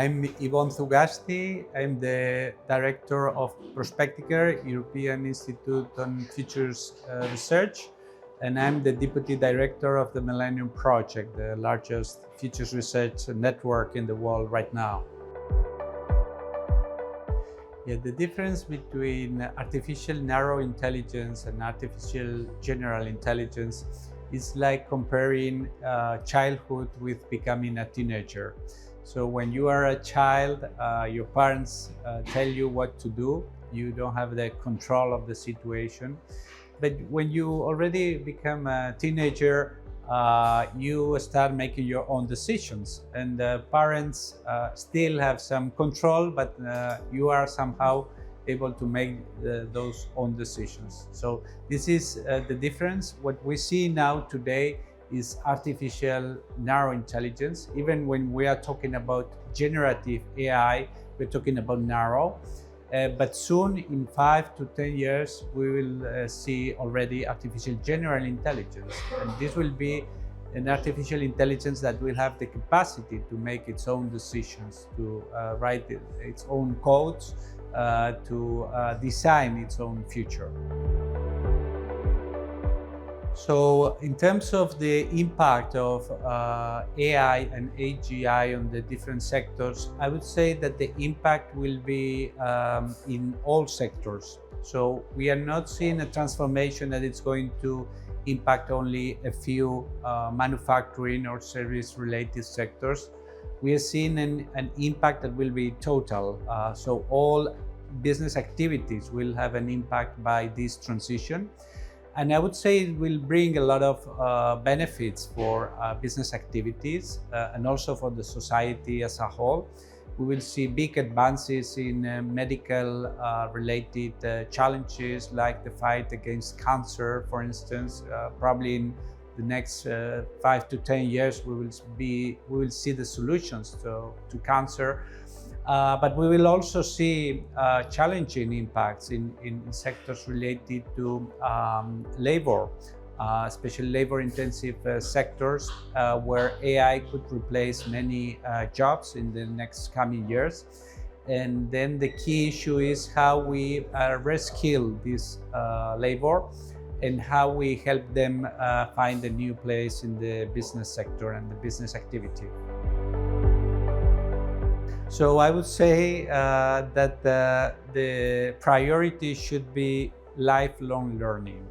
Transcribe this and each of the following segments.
I'm Ibon Zugasti. I'm the Director of Prospecticare, European Institute on Futures Research, and I'm the Deputy Director of the Millennium Project, the largest futures research network in the world right now. Yeah, the difference between artificial narrow intelligence and artificial general intelligence is like comparing childhood with becoming a teenager. So when you are a child, your parents tell you what to do. You don't have the control of the situation. But when you already become a teenager, you start making your own decisions, and parents still have some control, but you are somehow able to make those own decisions. So this is the difference. What we see now today is artificial narrow intelligence. Even when we are talking about generative AI, we're talking about narrow. But soon, in 5 to 10 years, we will see already artificial general intelligence. And this will be an artificial intelligence that will have the capacity to make its own decisions, to write its own codes, to design its own future. So in terms of the impact of AI and AGI on the different sectors, I would say that the impact will be in all sectors. So we are not seeing a transformation that it's going to impact only a few manufacturing or service related sectors. We are seeing an impact that will be total. So all business activities will have an impact by this transition. And I would say it will bring a lot of benefits for business activities and also for the society as a whole. We will see big advances in medical related challenges, like the fight against cancer, for instance. Probably in the next 5 to 10 years, we will see the solutions to cancer. But we will also see challenging impacts in sectors related to labor, especially labor-intensive sectors where AI could replace many jobs in the next coming years. And then the key issue is how we reskill this labor and how we help them find a new place in the business sector and the business activity. So I would say that the priority should be lifelong learning.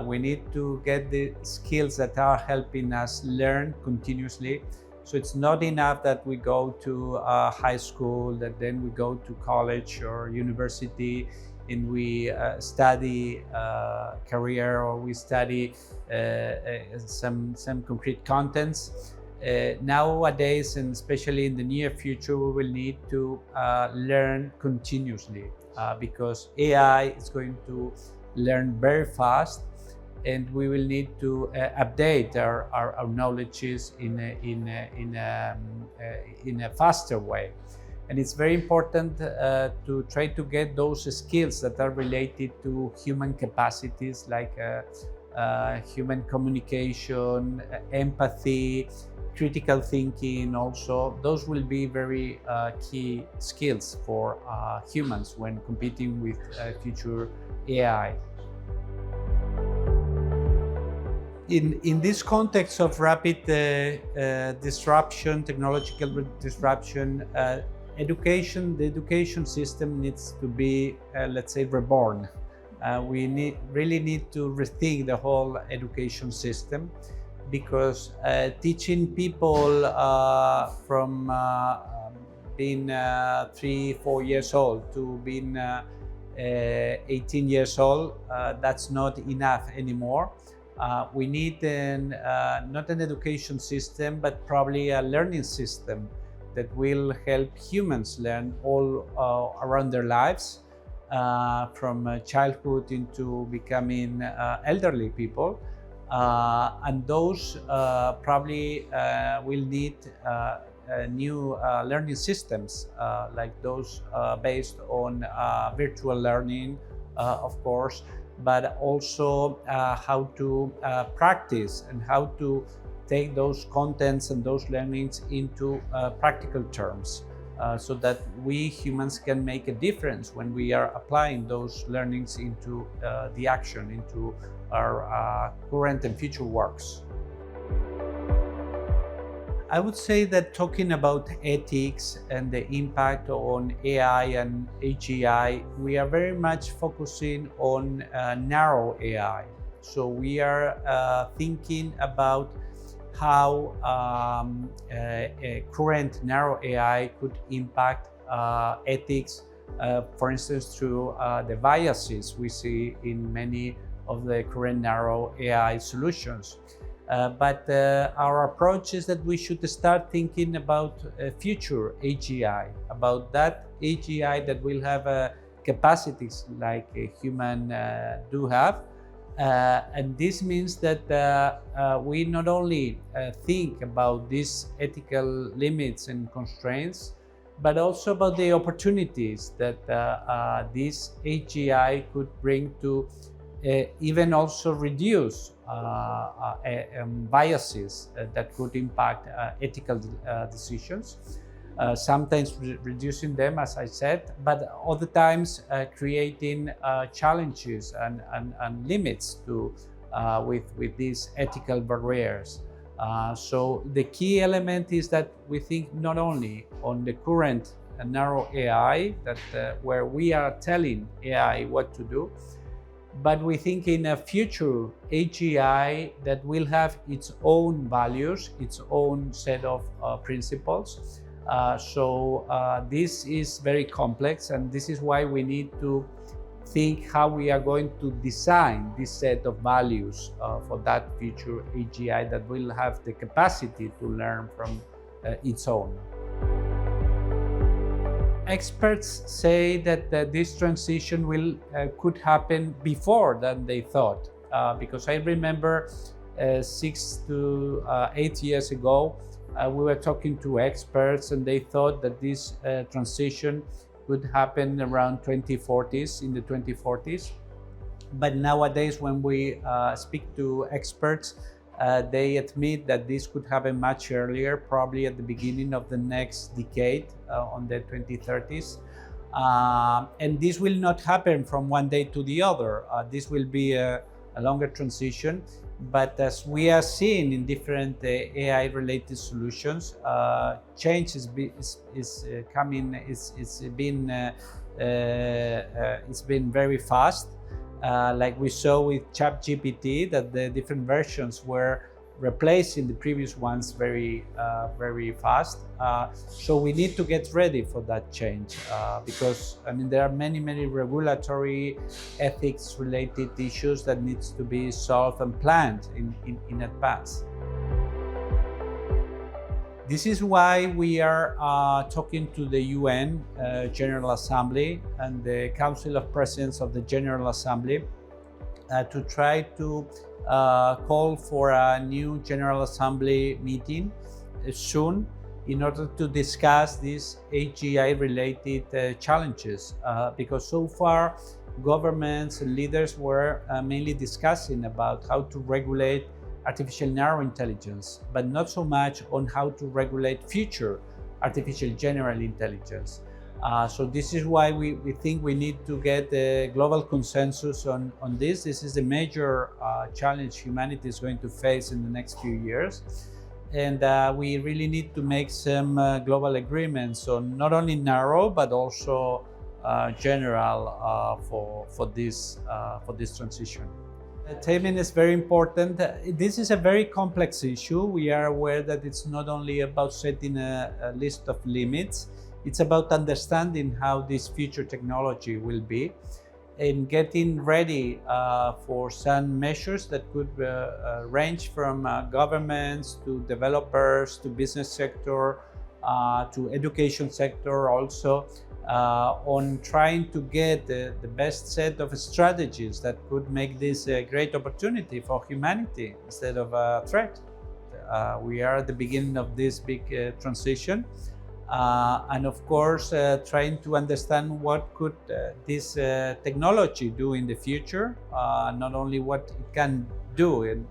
We need to get the skills that are helping us learn continuously. So it's not enough that we go to high school, that then we go to college or university and we study career, or we study some concrete contents. Nowadays, and especially in the near future, we will need to learn continuously because AI is going to learn very fast, and we will need to update our knowledges in a faster way. And it's very important to try to get those skills that are related to human capacities, like human communication, empathy, critical thinking. Also, those will be very key skills for humans when competing with future AI. In this context of rapid disruption, technological disruption, the education system needs to be, let's say, reborn. We really need to rethink the whole education system, because teaching people from being 3-4 years old to being 18 years old, that's not enough anymore. We need not an education system, but probably a learning system that will help humans learn all around their lives, from childhood into becoming elderly people. And those probably will need new learning systems, like those based on virtual learning, of course, but also how to practice and how to take those contents and those learnings into practical terms. so that we humans can make a difference when we are applying those learnings into the action, into our current and future works. I would say that talking about ethics and the impact on AI and AGI, we are very much focusing on narrow AI. So we are thinking about how current narrow AI could impact ethics, for instance, through the biases we see in many of the current narrow AI solutions. But our approach is that we should start thinking about future AGI, about that AGI that will have capacities like a human do have. And this means that we not only think about these ethical limits and constraints, but also about the opportunities that this AGI could bring to even also reduce biases that could impact ethical decisions. Sometimes reducing them, as I said, but other times creating challenges and limits to with these ethical barriers. So the key element is that we think not only on the current narrow AI that where we are telling AI what to do, but we think in a future AGI that will have its own values, its own set of principles. So this is very complex, and this is why we need to think how we are going to design this set of values for that future AGI that will have the capacity to learn from its own. Experts say that this transition could happen before than they thought, because I remember 6 to 8 years ago, we were talking to experts and they thought that this transition would happen around 2040s, in the 2040s. But nowadays, when we speak to experts, they admit that this could happen much earlier, probably at the beginning of the next decade, on the 2030s. And this will not happen from one day to the other. This will be a longer transition. But as we are seeing in different AI-related solutions, change is coming. It's been very fast. Like we saw with ChatGPT, that the different versions were replacing the previous ones very fast. So we need to get ready for that change because I mean there are many regulatory ethics related issues that needs to be solved and planned in advance. This is why we are talking to the UN General Assembly and the Council of Presidents of the General Assembly to try to call for a new General Assembly meeting soon in order to discuss these AGI-related challenges. Because so far, governments and leaders were mainly discussing about how to regulate artificial narrow intelligence, but not so much on how to regulate future artificial general intelligence. So this is why we think we need to get a global consensus on this. This is a major challenge humanity is going to face in the next few years. And we really need to make some global agreements on not only narrow, but also general for this transition. Timing is very important. This is a very complex issue. We are aware that it's not only about setting a list of limits, it's about understanding how this future technology will be and getting ready for some measures that could range from governments to developers to business sector to education sector also. On trying to get the best set of strategies that could make this a great opportunity for humanity instead of a threat. We are at the beginning of this big transition, and of course trying to understand what could this technology do in the future, not only what it can do in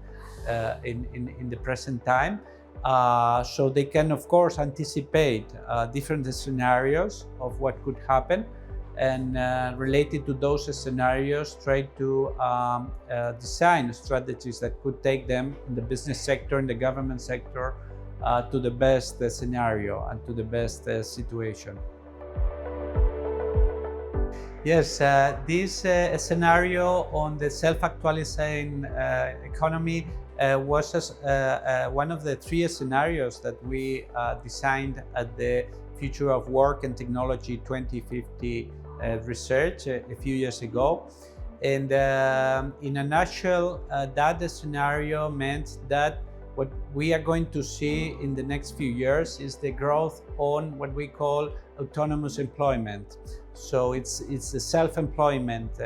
the present time, So they can, of course, anticipate different scenarios of what could happen, and related to those scenarios, try to design strategies that could take them in the business sector, in the government sector, to the best scenario and to the best situation. Yes, this scenario on the self-actualizing economy was one of the three scenarios that we designed at the Future of Work and Technology 2050 research a few years ago. And in a nutshell, that scenario meant that what we are going to see in the next few years is the growth on what we call autonomous employment. So it's a self-employment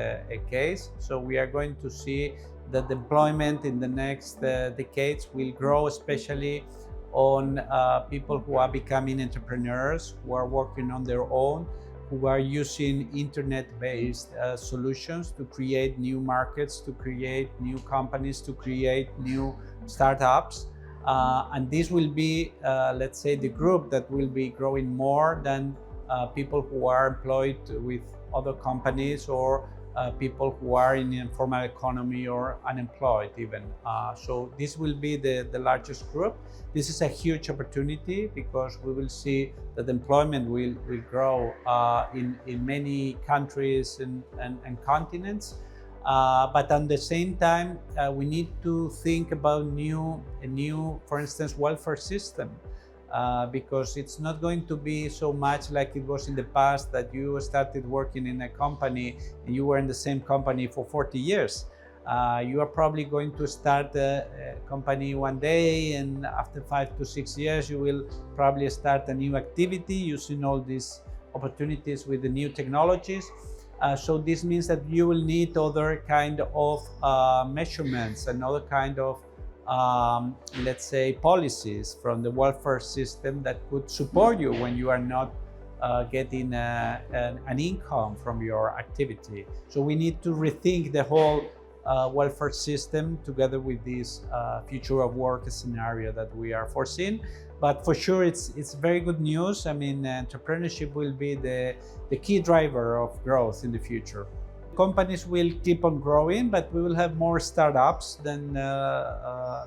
case. So we are going to see that employment in the next decades will grow, especially on people who are becoming entrepreneurs, who are working on their own, who are using internet-based solutions to create new markets, to create new companies, to create new startups. And this will be, let's say, the group that will be growing more than people who are employed with other companies, or people who are in the informal economy or unemployed even. So this will be the largest group. This is a huge opportunity because we will see that employment will grow in many countries and continents. But at the same time, we need to think about a new, for instance, welfare system. Because it's not going to be so much like it was in the past, that you started working in a company and you were in the same company for 40 years. You are probably going to start a company one day, and after 5 to 6 years, you will probably start a new activity using all these opportunities with the new technologies. So this means that you will need other kind of measurements and other kind of let's say, policies from the welfare system that could support you when you are not getting an income from your activity. So we need to rethink the whole welfare system together with this future of work scenario that we are foreseeing. But for sure, it's very good news. I mean, entrepreneurship will be the key driver of growth in the future. Companies will keep on growing, but we will have more startups than,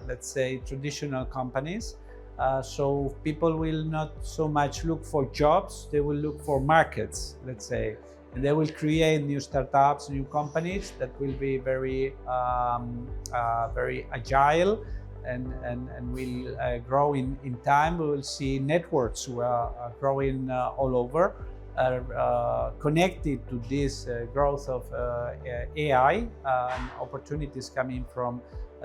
let's say, traditional companies. So people will not so much look for jobs, they will look for markets, let's say. And they will create new startups, new companies that will be very, very agile and will grow in time. We will see networks who are growing all over. Connected to this growth of AI and opportunities coming from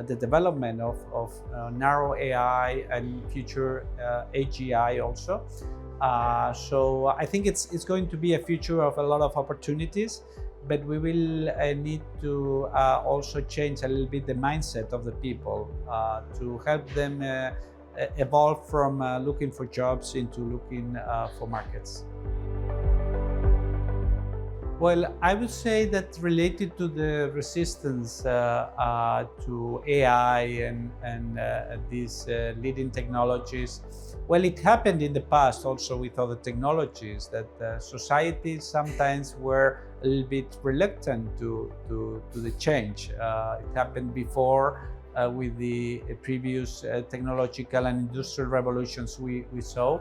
the development of narrow AI and future AGI also. So I think it's going to be a future of a lot of opportunities, but we will need to also change a little bit the mindset of the people to help them evolve from looking for jobs into looking for markets. Well, I would say that related to the resistance to AI and these leading technologies, well, it happened in the past also with other technologies, that societies sometimes were a little bit reluctant to the change. It happened before with the previous technological and industrial revolutions we saw.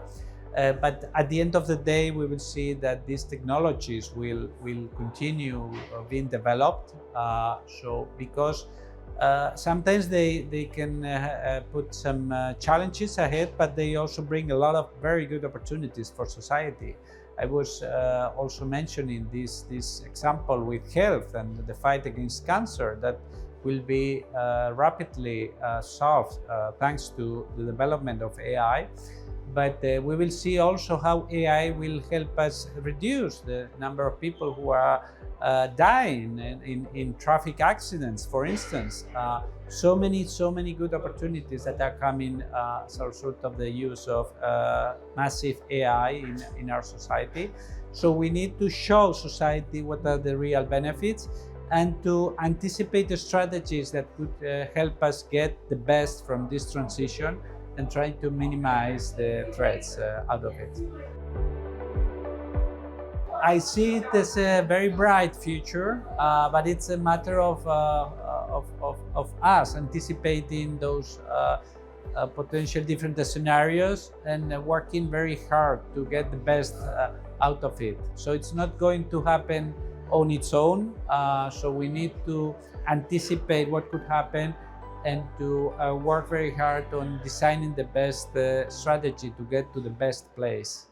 But at the end of the day, we will see that these technologies will continue being developed. So because sometimes they can put some challenges ahead, but they also bring a lot of very good opportunities for society. I was also mentioning this example with health and the fight against cancer that will be rapidly solved thanks to the development of AI. But we will see also how AI will help us reduce the number of people who are dying in traffic accidents, for instance. So many good opportunities that are coming as a result of the use of massive AI in our society. So we need to show society what are the real benefits, and to anticipate the strategies that could help us get the best from this transition and trying to minimize the threats out of it. I see it as a very bright future, but it's a matter of us anticipating those potential different scenarios and working very hard to get the best out of it. So it's not going to happen on its own. So we need to anticipate what could happen and to work very hard on designing the best strategy to get to the best place.